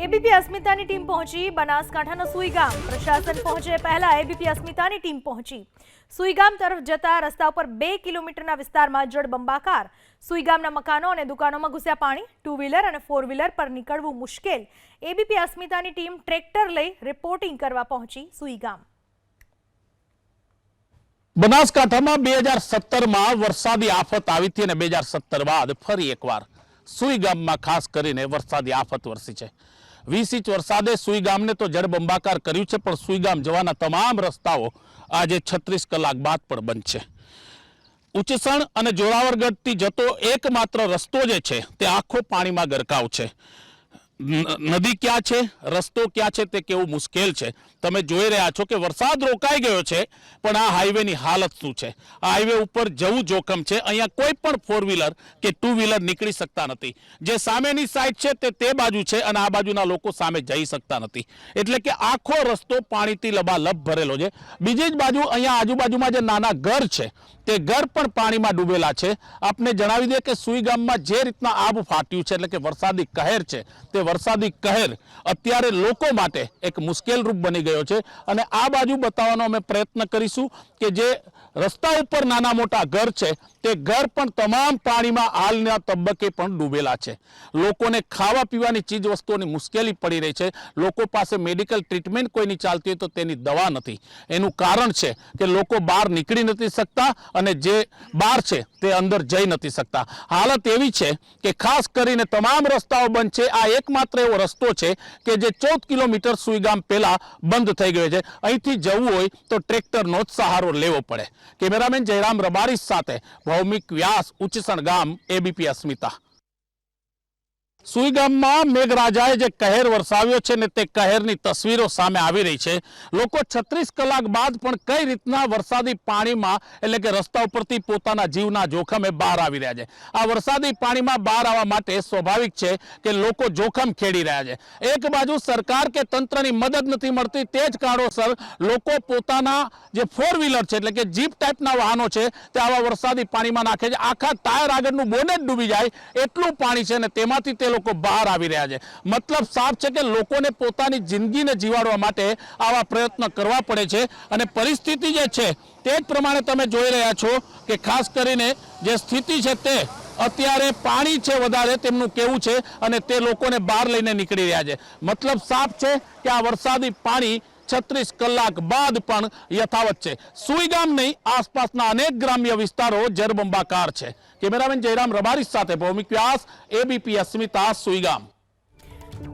ABP અસ્મિતાની team પહોંચી બનાસકાંઠાના સુઈગામ। પ્રશાસન પહોંચે પહેલા એબીપી અસ્મિતાની ટીમ પહોંચી। સુઈગામ તરફ જતા રસ્તા ઉપર 2 કિલોમીટરના વિસ્તારમાં જળબંબાકાર। સુઈગામના મકાનો અને દુકાનોમાં ઘૂસ્યા પાણી। 2 વ્હીલર અને 4 વ્હીલર પર નીકળવું મુશ્કેલ। એબીપી અસ્મિતાની ટીમ ટ્રેક્ટર લઈ રિપોર્ટિંગ કરવા પહોંચી સુઈગામ। બનાસકાંઠામાં 2017માં વરસાદી આફત આવી હતી અને 2017 બાદ ફરી એકવાર સુઈગામમાં ખાસ કરીને વરસાદી આફત વરસી છે। 20 ઇંચ વરસાદે સુઈગામને તો જળબંબાકાર કર્યું છે, પણ સુઈગામ જવાના તમામ રસ્તાઓ આજે 36 કલાક બાદ પણ બંધ છે। ઉચસણ અને જોરાવરગઢથી જતો એકમાત્ર રસ્તો જે છે તે આખો પાણીમાં ગરકાવ છે। નદી ક્યાં છે, રસ્તો ક્યાં છે તે કેવું મુશ્કેલ છે। તમે જોઈ રહ્યા છો કે વરસાદ રોકાઈ ગયો છે, પણ આ હાઈવેની હાલત શું છે। આ હાઈવે ઉપર જવું જોખમ છે। અહીંયા કોઈ પણ 4 વ્હીલર કે 2 વ્હીલર નીકળી શકતા નથી। જે સામેની સાઈડ છે તે બાજુ છે અને આ બાજુના લોકો સામે જઈ શકતા નથી, એટલે કે આખો રસ્તો પાણીથી લબાલબ ભરેલો છે। બીજી જ બાજુ અહીંયા આજુબાજુમાં જે નાના ઘર છે તે ઘર પણ પાણીમાં ડૂબેલા છે। આપને જણાવી દે કે સુઈગામમાં જે રીતના આબ ફાટ્યું છે, એટલે કે વરસાદી કહેર છે, તે વરસાદી કહેર અત્યારે લોકો માટે એક મુશ્કેલ રૂપ બની ગયો છે। અને આ બાજુ બતાવવાનો અમે પ્રયત્ન કરીશું કે જે રસ્તા ઉપર નાના મોટા ઘર છે તે ઘર પણ તમામ પાણીમાં હાલના તબક્કે પણ ડૂબેલા છે। લોકોને ખાવા પીવાની ચીજ વસ્તુઓની મુશ્કેલી પડી રહી છે। લોકો પાસે મેડિકલ ટ્રીટમેન્ટ કોઈની ચાલતી હોય તો તેની દવા નથી। એનું કારણ છે કે લોકો બહાર નીકળી નથી શકતા અને જે બહાર છે તે અંદર જઈ નથી શકતા। હાલત એવી છે કે ખાસ કરીને તમામ રસ્તાઓ બંધ છે। આ એકમાત્ર એવો રસ્તો છે કે જે 14 કિલોમીટર સુઈગામ પહેલા બંધ થઈ ગયો છે। અહીંથી જવું હોય તો ટ્રેક્ટરનો જ સહારો લેવો પડે। કેમેરામેન જયરામ રબારી સાથે ભૌમિક વ્યાસ, ઉચસણ ગામ, એબીપી અસ્મિતા। સુઈગામમાં મેઘરાજાએ જે કહેર વરસાવ્યો છે ને તે કહેરની તસવીરો સામે આવી રહી છે। લોકો 36 કલાક બાદ પણ કઈ રીતના વરસાદી પાણીમાં, એટલે કે રસ્તા ઉપરથી પોતાના જીવના જોખમે બહાર આવી રહ્યા છે। આ વરસાદી પાણીમાં બહાર આવવા માટે સ્વાભાવિક છે કે લોકો જોખમ ખેડી રહ્યા છે। એક બાજુ સરકાર કે તંત્રની મદદ નથી મળતી, તે જ કારણોસર લોકો પોતાના જે 4 વ્હીલર છે, એટલે કે જીપ ટાઈપના વાહનો છે, તે આવા વરસાદી પાણીમાં નાખે છે। આખા ટાયર આગળનું બોનેટ ડૂબી જાય એટલું પાણી છે ને તેમાંથી તે લોકો બહાર આવી રહ્યા છે। મતલબ સાફ છે કે લોકોને પોતાની જિંદગીને જીવાડવા માટે આવા પ્રયત્ન કરવા પડે છે અને પરિસ્થિતિ જે છે તે જ પ્રમાણે તમે જોઈ રહ્યા છો કે ખાસ કરીને જે સ્થિતિ છે તે અત્યારે પાણી છે વધારે તેમનું કેવું છે અને તે લોકોને બહાર લઈને નીકળી રહ્યા છે। મતલબ સાફ છે કે આ વરસાદી પાણી 36 કલાક બાદ પણ યથાવત છે। સુઈગામ નહીં, આસપાસના અનેક ગ્રામ્ય વિસ્તારો જળબંબાકાર છે। કેમેરામેન જયરામ રબારી સાથે ભૌમિક વ્યાસ, એબીપી અસ્મિતા, સુઈગામ।